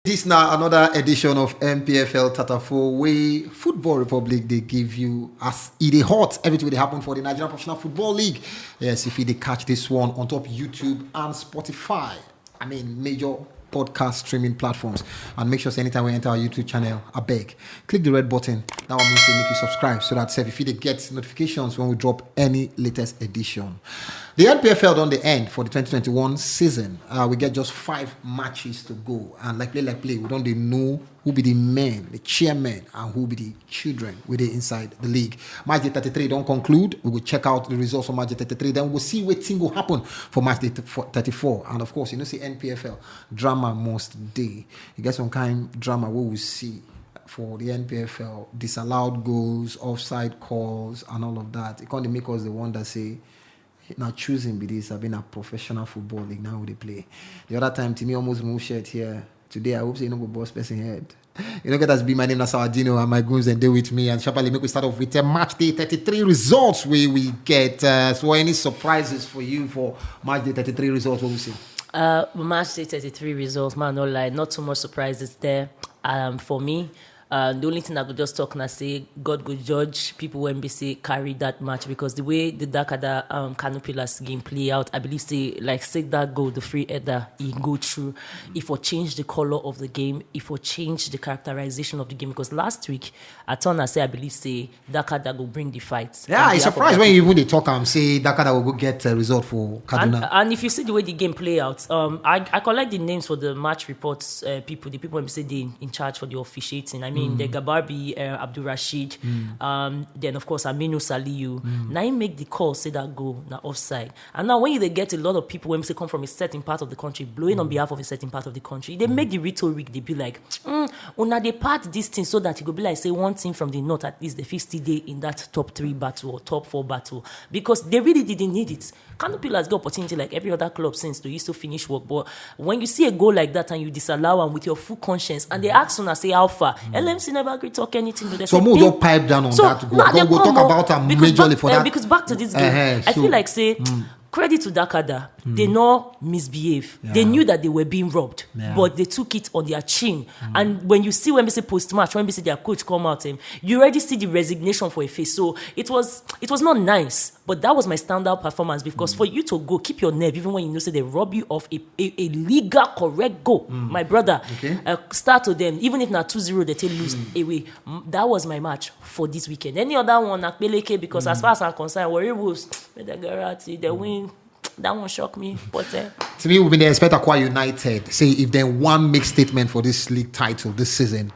This now another edition of NPFL Tatafo where Football Republic they give you as it hot everything they happen for the Nigerian Professional Football League. Yes, if you they catch this one on top YouTube and Spotify. I mean major podcast streaming platforms. And make sure anytime we enter our YouTube channel, I beg, click the red button. That one means they make you subscribe so that if you get notifications when we drop any latest edition. The NPFL done the end for the 2021 season. We get just 5 matches to go. And like play, we don't know who be the men, the chairmen, and who be the children with the inside the league. Match day 33 don't conclude. We will check out the results for match day 33. Then we'll see what thing will happen for match day 34. And of course, see NPFL drama most day. You get some kind of drama we will see for the NPFL, disallowed goals, offside calls, and all of that. It can't make us the one that say, now choosing be this, I've been a professional football league, now they play. The other time, Timmy almost moved shirt here. Today, I hope you don't go boss person head. You know, get us be my name, Nasawadino, and my goons and they with me. And sharply make we start off with a match day 33 results where we get. So, any surprises for you for match day 33 results? What we see? Match day 33 results, man, no lie, not too much surprises there. For me. The only thing I could just talk and say, God go judge people when we say carry that match, because the way the Dakkada Canopilas game play out, I believe say that goal, the free header, he go through. If we change the color of the game, if we change the characterization of the game, because last week I turn and say I believe say Dakkada go bring the fight. Yeah, I'm surprised when even they talk and say Dakkada will go get a result for Kaduna. And if you see the way the game play out, I collect the names for the match reports people, the people when we say they in charge for the officiating. I mean, the Gabarbi, Abdul Rashid, then of course Aminu Saliu. Now he make the call, say that goal, now offside. And now when they get a lot of people when they come from a certain part of the country, blowing on behalf of a certain part of the country, they make the rhetoric, they be like, una they part this thing so that it could be like say one team from the north at least the 50 day in that top 3 battle or top 4 battle, because they really didn't need it. Canopy has got opportunity like every other club since to used to finish work, but when you see a goal like that and you disallow them with your full conscience, and they ask una say how far, LMC never agree talk anything to them. So move your pipe down on that goal. We'll talk about them majorly for that. Because back to this game, I feel like say credit to Dakkada, they not misbehave. Yeah. They knew that they were being robbed, but they took it on their chin. And when you see when we say post-match, when we see their coach come out, you already see the resignation for a face. So it was not nice, but that was my standout performance, because for you to go, keep your nerve, even when you know say they rob you of a legal correct goal. My brother, start to them, even if not 2-0, they take lose away. That was my match for this weekend. Any other one, Akbeleke, because as far as I'm concerned, Warrior Wolves, they win. That one shocked me. But to me, we've been expect Aqua United say if they one make statement for this league title this season,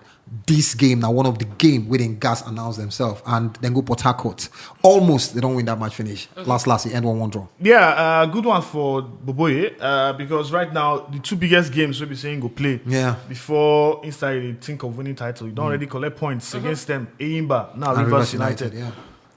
this game now one of the game within gas announce themselves and then go Port Harcourt. Almost they don't win that match finish. Last he end 1-1 draw. Yeah, good one for Boboye because right now the 2 biggest games we'll be saying go play. Yeah. Before inside they think of winning title, you don't already collect points against them. Eyimba, now Rivers United. Yeah.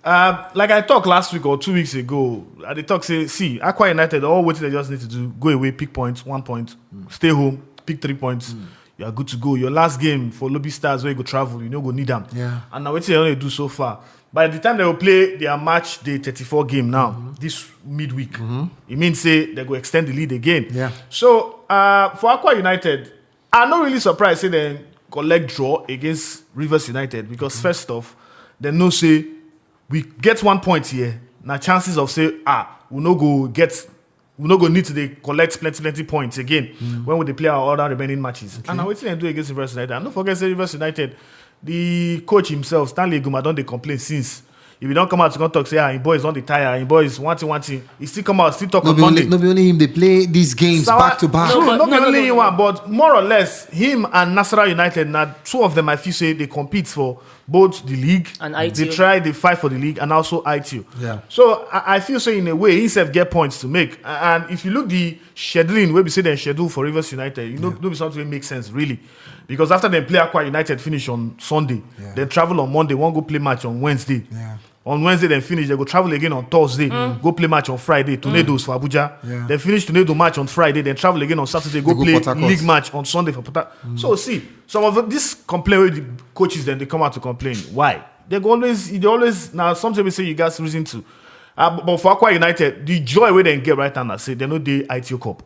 Like I talked last week or 2 weeks ago, the talk say, see, Aqua United, all what they just need to do, go away, pick points, 1 point, stay home, pick 3 points, you are good to go. Your last game for Lobby Stars where you go travel, you know go need them. Yeah. And now what they only do so far. By the time they will play their match day 34 game now, this midweek, it means say they go extend the lead again. Yeah. So for Aqua United, I'm not really surprised say they collect draw against Rivers United, because first off, they know say we get 1 point here. Now chances of say we no go need to collect plenty points again when we play our other remaining matches. Okay. And now what they do against Rivers United? And don't forget say Rivers United, the coach himself, Stanley Guma, don't they complain since. If you don't come out to talk, say, him boys on the tire, him boys one thing. He still come out, still talk on Monday. Not only him, they play these games back to back. Not only him, but more or less, him and Nasarawa United, now 2 of them, I feel say they compete for both the league and ITU. They fight for the league and also ITU. Yeah. So I feel so in a way, he himself get points to make. And if you look the scheduling, where we say they schedule for Rivers United, you know, something makes sense really. Because after they play Aqua United finish on Sunday, they travel on Monday, one go play match on Wednesday. Yeah. On Wednesday, then finish. They go travel again on Thursday. Go play match on Friday. Tornadoes for Abuja. Yeah. Then finish tornado match on Friday. Then travel again on Saturday. Go play league match on Sunday for Port. So see, some of this complain with the coaches, then they come out to complain. Why? They always now. Sometimes we say you guys reason to. But for Aqua United, the joy where they get right now, say they know the ITO Cup.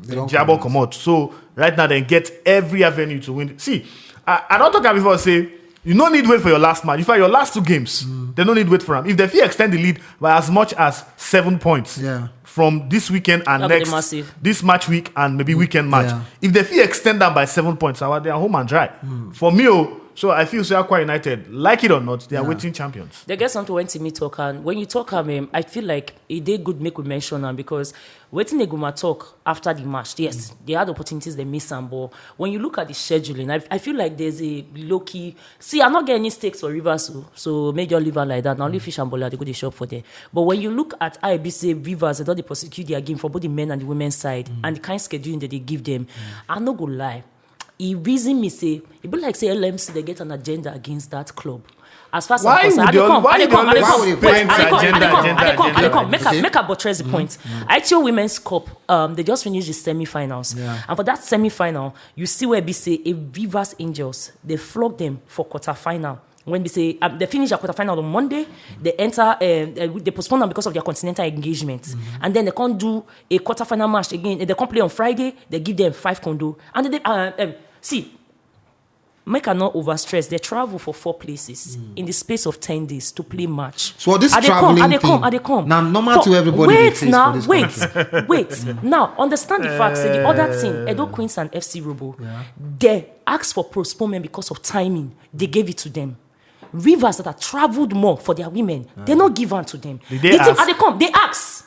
Jabo come out. So right now they get every avenue to win. See, I don't talk before say you no need wait for your last match. In fact, your last 2 games, they don't need wait for them. If they feel extend the lead by as much as 7 points from this weekend and next, this match week and maybe weekend match. If they feel extend that by 7 points, they are home and dry. For me, so I feel Aqua United, like it or not, they are waiting champions. They get something when Timmy talk, and when you talk, I feel like it did good make we mention them because waiting they go talk after the match. Yes, they had opportunities they miss some, but when you look at the scheduling, I feel like there's a low key. See, I'm not getting any stakes for Rivers, so major liver like that. Now only Fish and Bola they go to shop for there. But when you look at IBC Rivers, they don't they prosecute their game for both the men and the women's side, and the kind of scheduling that they give them. I'm not gonna lie. He reason me say, it be like say LMC they get an agenda against that club. As far as I'm concerned, I come. Make a buttress the point. ITO Women's Cup, they just finished the semi-finals, and for that semi-final, you see where we say a Rivers Angels they flog them for quarter-final. When we say they finish a quarterfinal on Monday, they enter, they postpone them because of their continental engagement, and then they can't do a quarterfinal match again. They can't play on Friday. They give them 5 condo, and they see. Make her not overstress. They travel for 4 places in the space of 10 days to play match. So this traveling thing, they come. Now normal to everybody. Wait. Now understand the fact that the other team, Edo Queens and FC Robo, they asked for postponement because of timing. They gave it to them. Rivers that have traveled more for their women, they not give on to them. They ask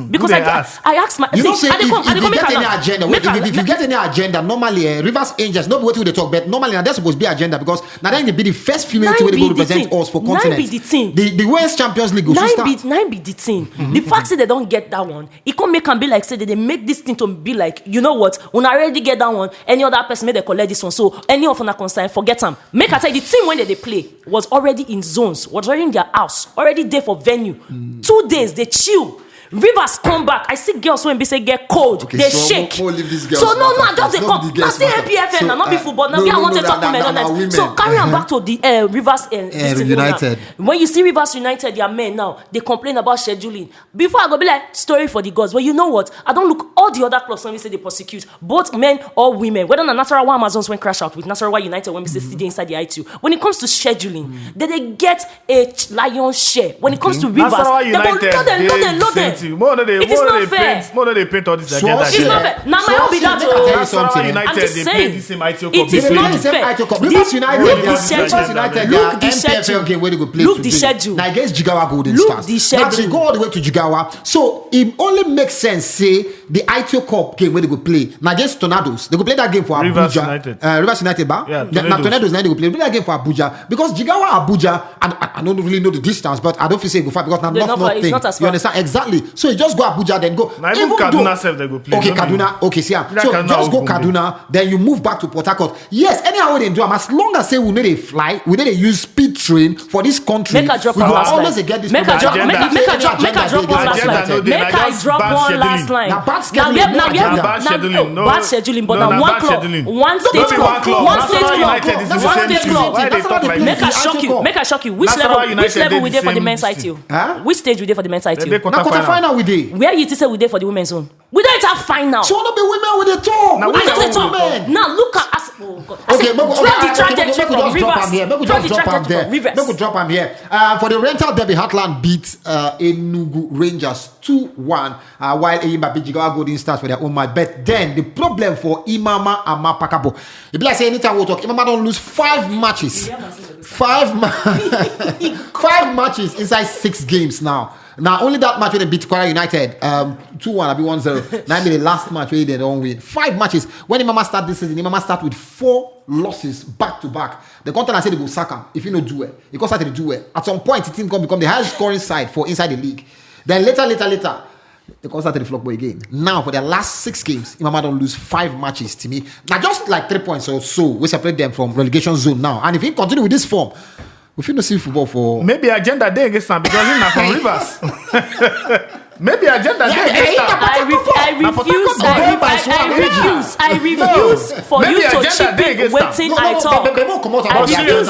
because I asked my. You know, say if you get any agenda, if you get any agenda, normally Rivers Angels, not what they talk, but normally that's supposed to be agenda because now then they be the first female team to represent us for continent. The West Champions League. Nine be the team. The fact that they don't get that one, it can make them be like say they make this thing to be like, you know what? When I already get that one, any other person may they collect this one. So any of them are concerned, forget them. Make I tell you, the team when they play was already in zones, was already in their house, already there for venue. 2 days they chill. Rivers come back. I see girls when they say get cold, they shake. So no, just they come. I see NPFL, not be football. Now I want to talk to men. So carry on back to the Rivers United. When you see Rivers United, their men now they complain about scheduling. Before I go be like story for the gods. Well, you know what? I don't look all the other clubs when we say they prosecute both men or women. Whether the Nasarawa Amazons when crash out with Nasarawa United when we say stay inside the ITU. When it comes to scheduling, they get a lion's share. When it comes to Rivers, they go load them. It is not fair. More they paint all this agenda. It's not fair. Now my own be that. I'm just saying. It is not fair. Look the schedule. Look the schedule. Now against Jigawa Golden Stars. Now they go all the way to Jigawa. So it only makes sense say the ITO Cup game where they go play. Now against Tornadoes, they go play that game for Abuja. Rivers United, now Tornadoes now they go play that game for Abuja because Jigawa Abuja. I don't really know the distance, but I don't feel say go far because now nothing. You understand exactly? So you just go Abuja, then go. Now even Kaduna self they go play. Okay, Kaduna. Okay, see. So just go Kaduna, then you move back to Port Harcourt. Yes, anyhow they do them. As long as say we need a fly, we need to use speed train for this country. Make a drop we one will last always line. get this. Make a drop one last line. Make a drop one last line. Now bad scheduling. No bad scheduling, but now one club, one state club. Make a shock you. Which level we there for the men's ITU? Which stage we there for the men's ITU? Now quarterfinal we did. Where you say we there for the women's zone? We don't have final. So not be women with the talk. Now look at us. Oh God. Okay, the trajectory from Rivers. Make we drop them here. For the rental derby, Heartland beat Enugu Rangers 2-1 while Eyimba beat Jigawa Golden Stars for their own match. But then the problem for Imama Amapakabo, it be like say anytime we talk, Imama don't lose 5 matches. 5 matches inside 6 games now. Now only that match where they beat Kwara United 2-1, I be 1-0. Now be the last match where they don't win. 5 matches. When Imama start this season, Imama start with 4 losses back to back. The content I say they go sack him if you don't do it. Because start to do it. At some point, the team can become the highest scoring side for inside the league. Then later, they come start to the flock boy again. Now for their last 6 games, Imama don't lose 5 matches to me. Now just like 3 points or so, we separate them from relegation zone now. And if he continue with this form, we feel no see football for maybe agenda day against them because he's not from Rivers. Maybe agenda day against them. I refuse for you to chip in waiting I talk.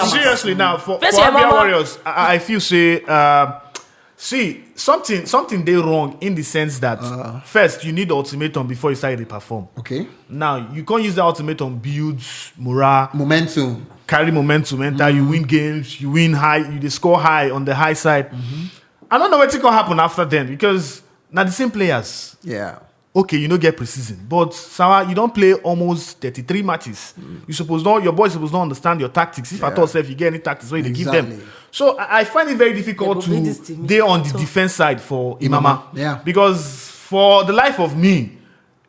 Seriously now for Abia Warriors, I feel say See, something they wrong in the sense that first you need ultimatum before you start to perform. Okay. Now you can't use the ultimatum build morale, Momentum. carry momentum, enter. You win games, you win high, you score high on the high side. I don't know what's gonna happen after then because now the same players. Yeah. Okay, you don't get preseason, but Sawa, you don't play almost 33 matches. You suppose not, your boys supposed not understand your tactics. If I thought if you get any tactics, what you give them. So I find it very difficult to stay on the defense side for Imama. Yeah. Because for the life of me,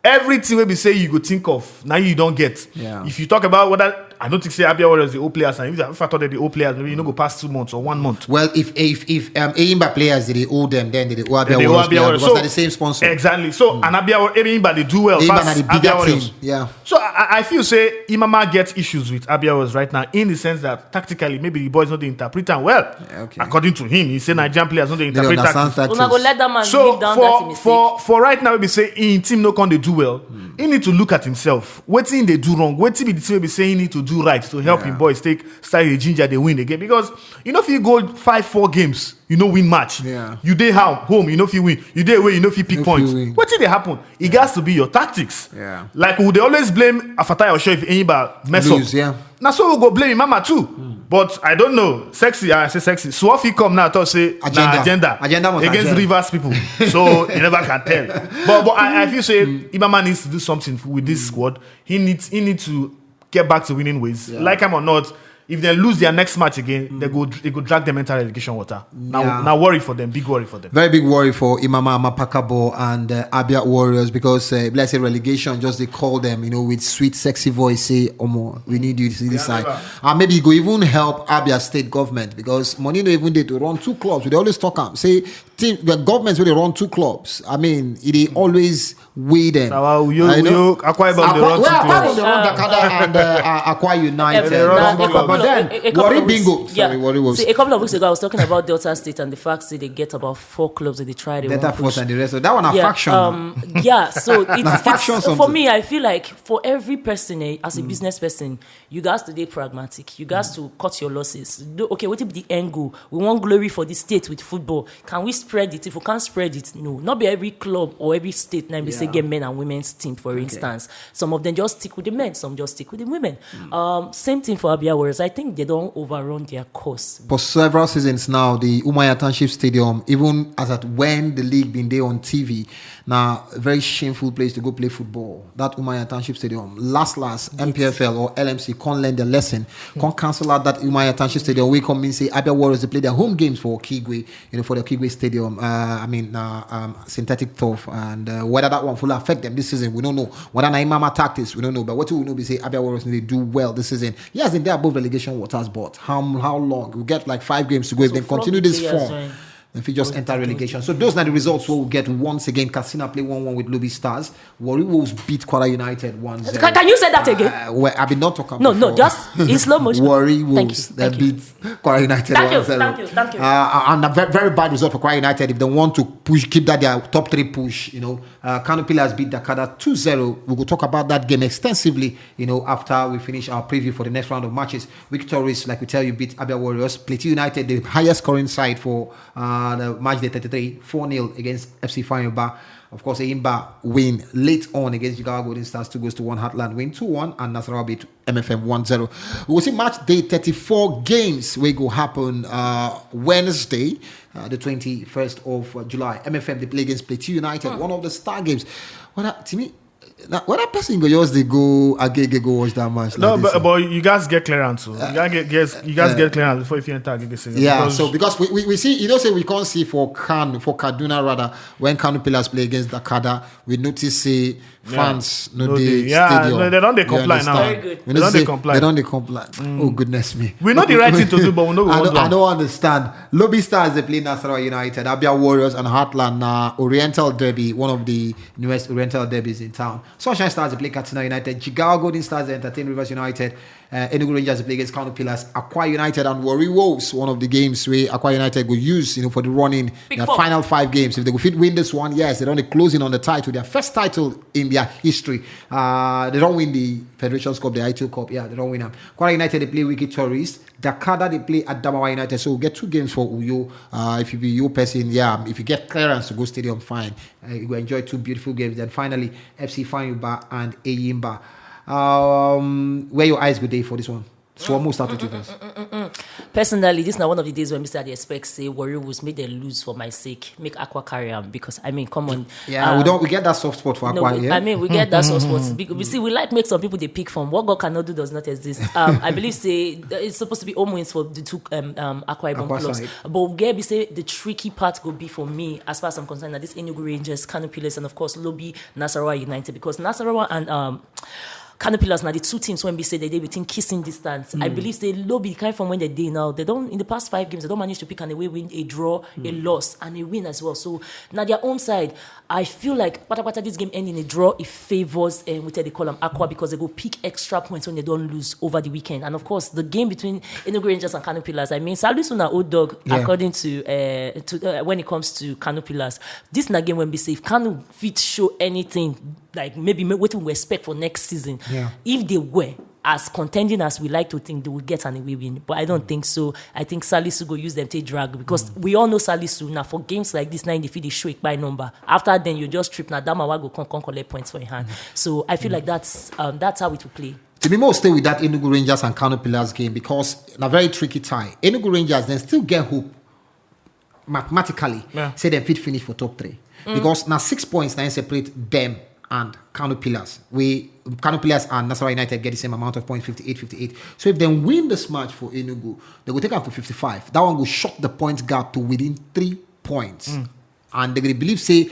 everything we be say you go think of, now you don't get. Yeah. If you talk about whether I don't think say Abia Warriors the old players, and if I thought that the old players, maybe you don't go past 2 months or 1 month. Well, if Eimba players they owe them, then they owe Abia Warriors players because they're the same sponsor. Exactly. So and Eimba they do well. Eimba the bigger Abia team. Yeah. So I feel say Imama gets issues with Abia Warriors right now in the sense that tactically maybe the boys not the interpreter well. Okay. According to him, he said Nigerian players not the They interpreter. understand We're not gonna let that man So leave down that mistake. for right now, we say in team no can they do well. He need to look at himself. What thing they do wrong? What thing the team be saying he need to do right to help him boys start the ginger they win again? Because you know if you go 5-4 games, you know win match. Yeah. You day home, you know if you win. You day away, you know if you pick points. What thing they happen? It has to be your tactics. Yeah. Like would they always blame Afatai or Sure if anybody mess Lose, up? yeah. Now so we'll go blame Mama too. But I don't know. Sexy, I say sexy. So if he come now to say agenda must against agenda. Rivers people. So you never can tell. But I feel say Imama needs to do something with this squad. He needs to get back to winning ways. Yeah. Like him or not, if they lose their next match again, they go drag them into relegation water. Now worry for them, big worry for them. Very big worry for Imama Mapakabo and Abia Warriors because let's say relegation, just they call them, with sweet, sexy voice, say, Omo, we need you to see this side. And maybe it go even help Abia state government because money no even they to run 2 clubs. They always talk am say the governments when they run 2 clubs. I mean, it always weigh them. Akwa Ibom, they run 2 clubs. They run Dakkada and Akwa United. But then, worry bingo. Sorry, worry was. See, a couple of weeks ago, I was talking about Delta State and the fact that they get about 4 clubs that they try. Delta Force and the rest. So that one a faction. So it's something. for me, I feel like for every person, as a business person, you guys to be pragmatic. You guys to cut your losses. Okay, what will be the end goal? We want glory for the state with football. Can we spread it? If we can't spread it, no. Not be every club or every state now say get men and women's team, for instance. Some of them just stick with the men, some just stick with the women. Same thing for Abia Warriors. I think they don't overrun their course. For several seasons now, the Umaya Township Stadium, even as at when the league been there on TV, now a very shameful place to go play football. That Umaya Township Stadium, last NPFL or LMC can't learn the lesson, can't cancel out that Umaya Township Stadium. We come in say Abia Warriors they play their home games for Kigwe, for the Kigwe Stadium. Synthetic turf, and whether that one will affect them this season, we don't know. Whether Naimama tactics, we don't know. But what we know, we say Abia Warriors need to do well this season. Yes, they're above relegation waters, but how long? We get like 5 games to go. If they continue this form, if we just enter relegation. So those are the results we'll get once again. Casina play 1-1 with Lobby Stars. Warri Wolves beat Kwara United 1-0. Can you say that again? Well, I've been not talking No, just in slow motion. Warri Wolves beat Kwara United 1-0. Thank you. And a very, very bad result for Kwara United. If they want to keep that their top 3 push, Kano Pillars beat Dakkada 2-0. We will talk about that game extensively, after we finish our preview for the next round of matches. Victories, like we tell you, beat Abia Warriors. Plateau United, the highest scoring side for the match day 33, 4-0 against FC Fayyoba. Of course, Eimba win late on against Jigawa Golden Stars, 2-1. Heartland win 2-1, and Nasarawa beat MFM 1-0. We will see match day 34 games will go happen Wednesday, the 21st of July. MFM they play against Plateau United, one of the star games. To me, now, when a person go yours, they go Agege go watch that match. No, like but you guys get clearance. You guys get clearance before if you enter Agege. Yeah, because we see, say we can't see for Kaduna rather when Kano Pillars play against Dakkada, we notice say fans stadium. They don't comply now. Very good. They don't comply. Oh goodness me. We know the right thing to do, but we know I don't understand. Lobby Stars they play Nasarawa United, Abia Warriors and Heartland Oriental Derby, one of the newest Oriental derbies in town. Sunshine Stars they play Katsina United, Jigawa Golden Stars they entertain Rivers United, Enugu Rangers they play against Kano Pillars, Akwa United and Warri Wolves. One of the games where Akwa United will use, for the running their final 5 games. If they could win this one, yes, they're on the closing on the title, their first title in their history. They don't win the Federations Cup, the ITO Cup. Yeah, they don't win them. Kwara United they play Wiki Tourists. Dakkada they play at Adamawa United. So we'll get 2 games for Uyo. If you be your person, if you get clearance to go stadium, fine. You will enjoy 2 beautiful games. Then finally, FC Fanyuba and Eyimba. Where your eyes go day for this one? So we'll start with you first. Personally, this is not one of the days when Mr. I expect say Warri Wolves make them lose for my sake, make Aqua carry on, because come on. Yeah, we get that soft spot for Aqua. We get that soft spot. Because we like make some people they pick from. What God cannot do does not exist. I believe say it's supposed to be home wins for the 2 Aqua Ibom clubs. Side. But we say the tricky part will be for me, as far as I'm concerned, that this Enugu Rangers, Kano Pillars, and of course Lobby Nasarawa United, because Nasarawa and Kano Pillars now the 2 teams when we say they within kissing distance. I believe they lobby kind from when they did now. They don't in the past 5 games they don't manage to pick an away win, a draw, a loss, and a win as well. So now their own side, I feel like this game ending a draw, it favors what they call them Aqua, because they go pick extra points when they don't lose over the weekend. And of course the game between Enugu Rangers and Kano Pillars, Salisu na old dog according to when it comes to Kano Pillars. This na game when we say if Kano fit show anything like maybe what we expect for next season. Yeah. If they were as contending as we like to think, they will get an away win. But I don't think so. I think Salisu go use them to drag, because we all know Salisu now for games like this, now in the field they show it by number. After then you just trip now Damawa go come collect points for your hand. So I feel like that's how it will play. To be more stay with that Enugu Rangers and Kano Pillars game, because in a very tricky tie. Enugu Rangers then still get hope mathematically. Say they fit finish for top 3. Because now 6 points now separate them and Kano Pillars. Kano Pillars and Nasarawa United get the same amount of points, 58. So if they win this match for Enugu, they will take them to 55. That one will short the point gap to within 3 points. And they will believe, say,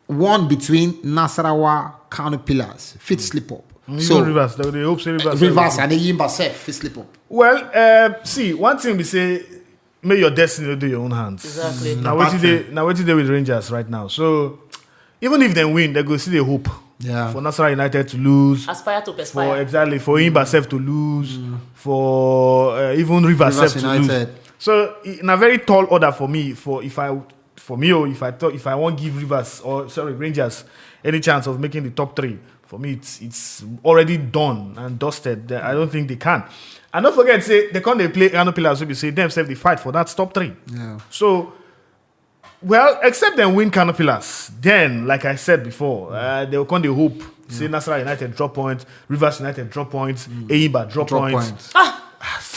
one between Nasarawa, Kano Pillars, fit slip up. So Rivers, they hope say Rivers and Eyimba self fit slip up. Well, see, one thing we say, may your destiny do your own hands. Exactly. Now what you do with Rangers right now? So even if they win, they go see the hope. Yeah. For Nasarawa United to lose. Aspire to perspire. For Eyimba self to lose. For even Rivers self to lose. So in a very tall order for me, if I want to give Rangers any chance of making the top 3, for me it's already done and dusted. I don't think they can. And don't forget, say they can't play Kano Pillars, so we say themselves they fight for that top 3. Yeah. So, well, except them win Kano Pillars, then like I said before, they will come the hope. Say Nasarawa United drop points, Rivers United drop points, Eyimba drop points.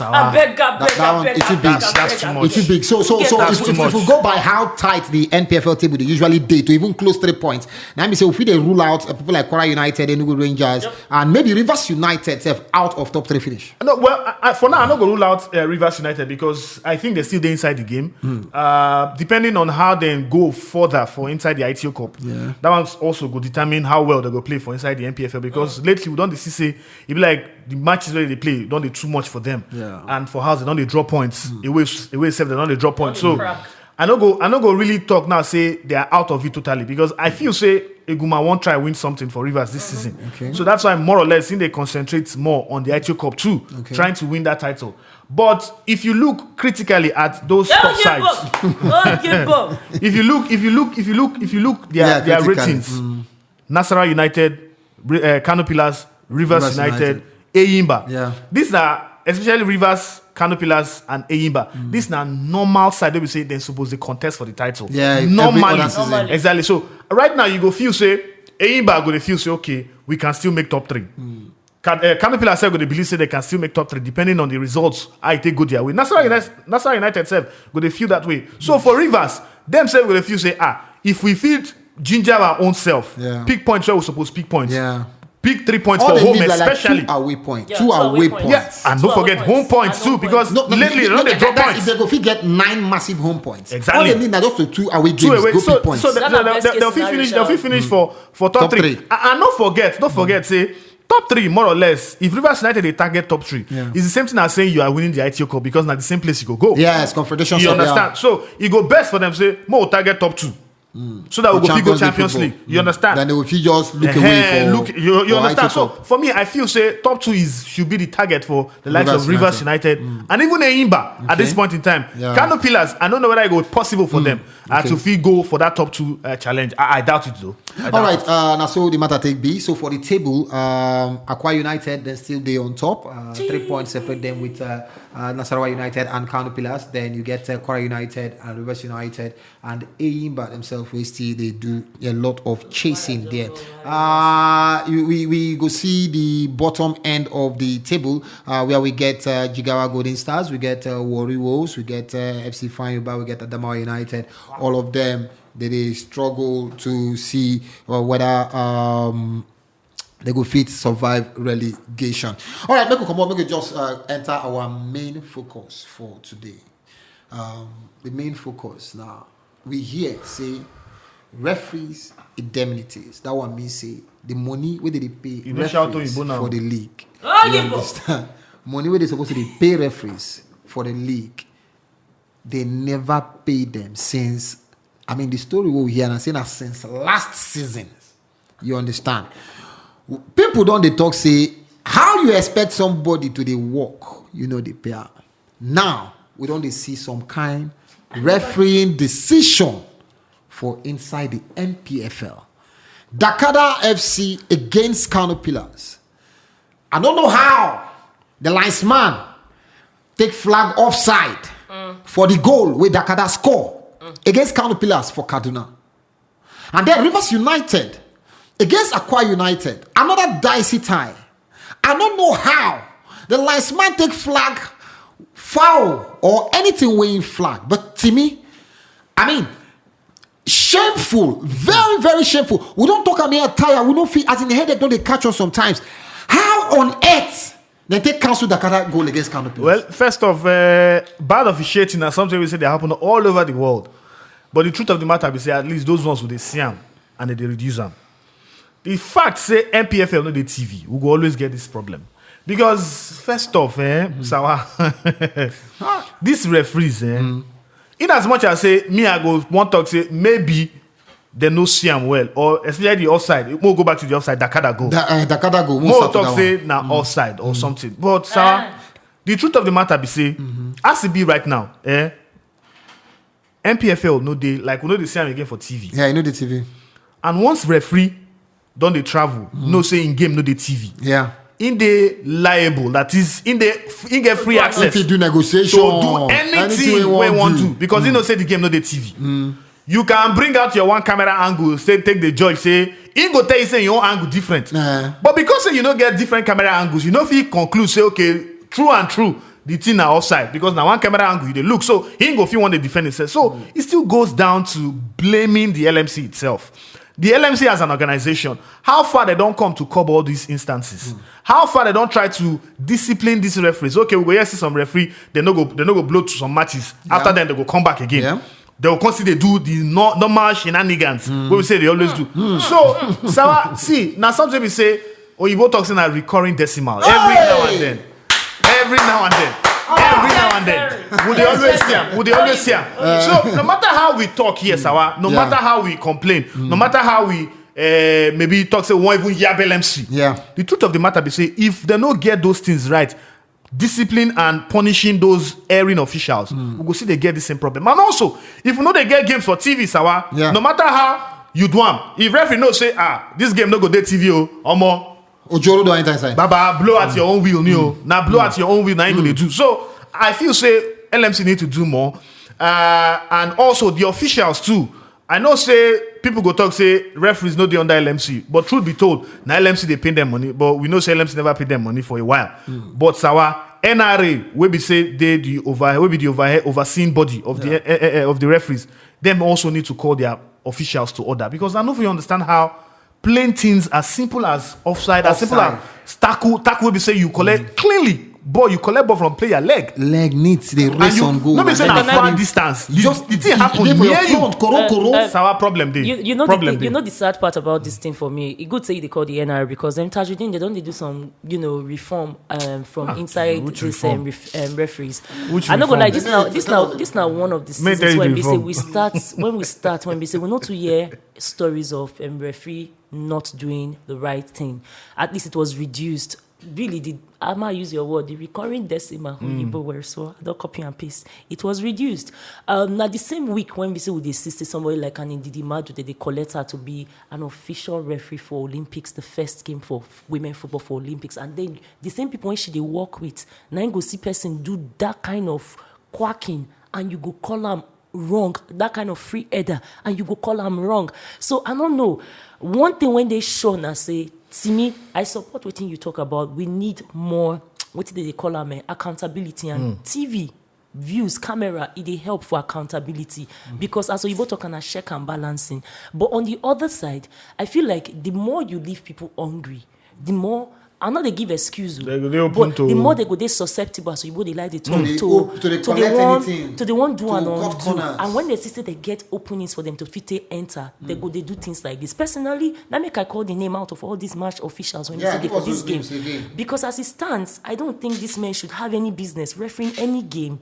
I beg. It's too big. That's too much. It's too big. So if we go by how tight the NPFL table they usually did to even close 3 points, now I say if we they rule out people like Kwara United, Enugu Rangers, and maybe Rivers United out of top 3 finish. No, well, for now I'm not going to rule out Rivers United, because I think they're still there inside the game. Depending on how they go further for inside the ITO Cup, that one's also going to determine how well they go play for inside the NPFL. Because lately we don't see say it be like the matches where they play don't they too much for them. And for House, they don't draw points. Away self, they don't draw points. So I don't go really talk now, say they are out of it totally, because I feel say Eguma won't try win something for Rivers this season. Okay. So that's why more or less they concentrate more on the ITO Cup too, trying to win that title. But if you look critically at those top sides, if you look their ratings, Nasarawa United, Kano Pillars, Rivers United, Eyimba. These are especially Rivers, Kano Pillars, and Eyimba. This is a normal side where we say they're supposed to contest for the title. Normally. Exactly. So right now you go feel say Eyimba go to feel say okay, we can still make top 3. Kano Pillars go to believe say they can still make top 3 depending on the results. I take good their way. Nasarawa United self go to feel that way. So for Rivers, themselves go to feel say if we feel ginger our own self, pick points where we're supposed to pick points. Pick 3 points all for home, especially. Two away points. 2 away points. Yeah, and don't forget home points too, because lately they don't drop points. If they go get 9 massive home points, exactly. All they need are just 2 away games. Go points. So they'll finish for top 3. And don't forget, say top 3 more or less. If Rivers United they target top 3, it's the same thing as saying you are winning the ITO Cup, because not the same place you go. Yes, Confederation. You understand? So it go best for them say more target top 2. So that we go go Champions football. League. You understand? Then they will just look away for you understand? So ITF. for me, I feel say top 2 should be the target for the likes of Rivers United and even Enyimba at this point in time. Yeah. Kano Pillars, I don't know whether it was possible for them to feel go for that top 2 challenge. I doubt it though. All right, now so the matter take B. So for the table, Akwa United, they're still there on top. 3 points separate them with Nasarawa United and Kano Pillars. Then you get Kwara United and Rivers United and Enyimba themselves. They do a lot of chasing there. We go see the bottom end of the table where we get Jigawa Golden Stars, we get Warriors, we get FC Fanyuba, we get Adamawa United. All of them, they struggle to see whether they go fit survive relegation. All right, make we come on, make we just enter our main focus for today. The main focus now, we hear say referees indemnities. That one means say the money where they pay referees for the league. You understand? Money where they supposed to pay referees for the league, they never pay them since. I mean, the story we hear and saying that since last season. You understand? People don't they talk say how you expect somebody to they work, they pay out. Now we don't they see some kind refereeing decision for inside the NPFL. Dakkada FC against Kano Pillars. I don't know how the linesman take flag offside for the goal with Dakkada score against Kano Pillars for Kaduna. And then Rivers United against Akwa United, another dicey tie. I don't know how the linesman take flag foul or anything weighing flag. But to me, I mean, shameful, very, very shameful. We don't talk about here tire. We don't feel as in the headache. Don't they catch us sometimes? How on earth they take cancel Dakkada goal against Kano Pillars? Well, first off, bad officiating is something we say they happen all over the world. But the truth of the matter is, at least those ones who they see them and they reduce them. The fact say NPFL no the TV, we will always get this problem. Because first off, Sawa, these referees, in as much as say me, I go one talk say maybe they no see them well, or especially the offside. We'll go back to the offside. Dakkada go. Dakkada go. More talk say now offside or something. But Sawa, the truth of the matter be say, as it be right now, NPFL no they like we know they see them again for TV. Yeah, I know the TV. And once referee don't they travel, no say in game no the TV. Yeah. In the liable, that is in get free access. If you do negotiation, so do anything we want to because you know say the game no the TV. You can bring out your one camera angle, say take the judge, say he go tell you say your own angle different. But because say you don't get different camera angles, you know if he conclude say okay, true, the thing now offside because now one camera angle they look. So he go if you want to defend himself. So it still goes down to blaming the LMC itself. The LMC as an organization, how far they don't come to cover all these instances? How far they don't try to discipline these referees? Okay, we go here see some referee, they no go blow to some matches. After then they go come back again. Yeah. They will constantly do the normal shenanigans. What we say they always do. So, Sarah, see, now sometimes we say, Oyibo talks in a recurring decimal every now and then. Would they always see him? So no matter how we talk here, Sawa, no matter how we complain, no matter how we maybe talk say one even yabel MC. Yeah. The truth of the matter be say if they don't get those things right, discipline and punishing those erring officials, we go see they get the same problem. And also, if you know they get games for TV, Sawa, no matter how you do them, if referee no say this game no go dey TV or more. Ojoro do enter inside. Baba, blow at your own wheel, Now blow at your own wheel, now you gonna do. So I feel say LMC need to do more. And also the officials too. I know say people go talk say referees no dey under LMC, but truth be told, now LMC they pay them money, but we know say LMC never pay them money for a while. But Sawa NRA, we be say they the overseeing body of the referees. Them also need to call their officials to order because I know if you understand how plain things as simple as offside, as simple as tackle will be say you collect clearly ball, you collect ball from player leg. Leg needs the race on goal. Let me say And na then far distance. just The thing happen dey for your near you. front, koro. That's our problem there. You know problem the, you know the sad part about this thing for me. It good say they call the NR because them Tajudeen they don't do some reform from inside which this reform? referees. Which I'm not gonna lie. reform? This now one of the May seasons tell you when the we say reform. when we say we're not to hear stories of referee not doing the right thing. At least it was reduced. Really, I might use your word, the recurring decimal, so I don't copy and paste. It was reduced. Now, the same week when we say we assisted somebody like an Ndidi Madu, they collect her to be an official referee for Olympics, the first game for women football for Olympics. And then the same people when they work with, now you go see person do that kind of quacking and you go call them wrong, that kind of free header, and you go call them wrong. So I don't know. One thing when they show and say, see me, I support what you talk about. We need more, what do they call them, accountability and TV. Views, camera, it help for accountability because as you both talk on a check and balancing. But on the other side, I feel like the more you leave people hungry, the more I know they give excuse, They but the more they go, they susceptible. So you go, they like they talk to the one do and undo. And when they see they get openings for them to fit enter, they go, they do things like this. Personally, that make I call the name out of all these match officials when they say they for this game. Because as it stands, I don't think this man should have any business refereeing any game,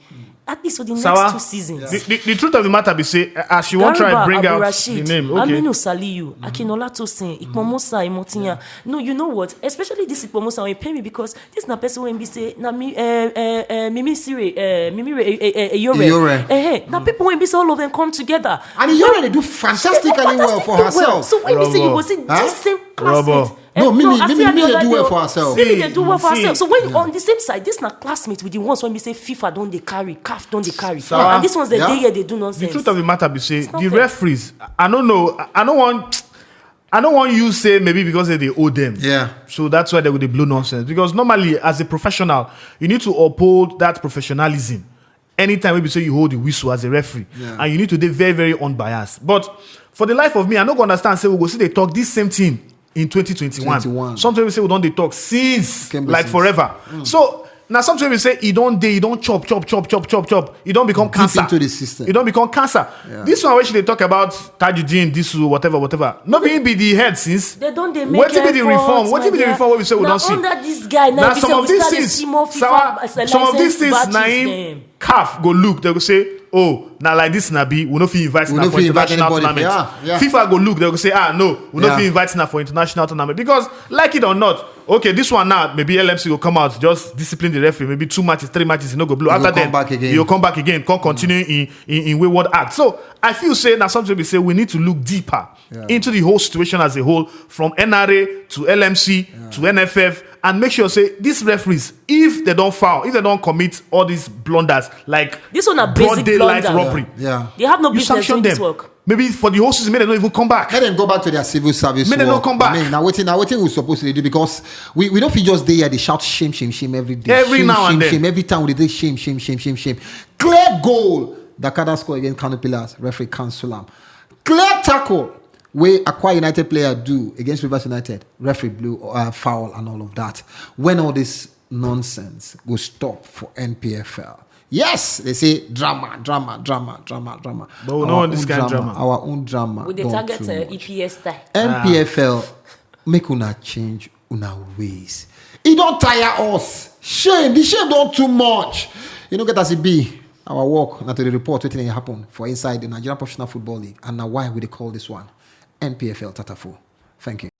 at least for the next 2 seasons. The truth of the matter be say, as you want to try and bring out the name, okay. Aminu Saliu, Akinola Tosin, Ikmomosa, Imotinya. No, you know what? Especially this Ikmomosa will pay me because this na person when be say na Mimi Sire, Mimi Eyore. Now people when be say all of them come together. And Eyore they do fantastically well for herself. So when we say you go see this same classmate. No, Mimi they do well for herself. Mimi they do well for herself. So when on the same side, this na classmate with the ones when we say FIFA don't they carry, CAF don't they carry, and this ones they here they do nonsense. The truth of the matter be say the referees. I don't know. I don't want you say maybe because they owe them. Yeah. So that's why they would blow nonsense. Because normally, as a professional, you need to uphold that professionalism. Anytime we say you hold the whistle as a referee, and you need to be very, very unbiased. But for the life of me, I don't understand. Say we go see they talk this same thing in 2021. Sometimes we say we don't they talk since forever. So. Now, sometimes we say, you don't chop. You don't become cancer. Into the system. You don't become cancer. Yeah. This one, where they talk about Tajudeen, this, whatever. Not being be the head since. They don't they make what be the reform? What be the reform where we say we don't see? Under this guy, now some of these things, Naim, CAF go look, they go say, oh, now like this Nabi, we no fit invite na for international tournament. FIFA go look, they go say, no, we no fit invite na for international tournament because, like it or not, okay, this one now maybe LMC will come out, just discipline the referee, maybe 2 matches, 3 matches, you no go blow. After then, you'll come back again, continue in wayward act. So I feel say now sometimes we say we need to look deeper into the whole situation as a whole, from NRA to LMC to NFF. And make sure say these referees, if they don't foul, if they don't commit all these blunders like this one a basic daylight blunder. robbery, they have no business doing this work. Maybe for the whole season, maybe they don't even come back. Let them go back to their civil service. Maybe they don't come back. I mean, now what we're supposed to do, because we don't feel just there. They shout shame every day. Every now and then. Shame. Every time we do shame. Clear goal. Dakkada score against Kano Pillars. Referee cancel him. Clear tackle. Where Aqua United player do against Rivers United, referee blew foul and all of that. When all this nonsense go stop for NPFL? Yes, they say drama. But we know this kind of drama. Our own drama. With the target EPS style. NPFL, make una change una ways. It don't tire us. Shame. The shame don't too much. You know, get as it be. Our work, not to the report, what happen for inside the Nigerian Professional Football League. And now why would they call this one? NPFL Tatafo. Thank you.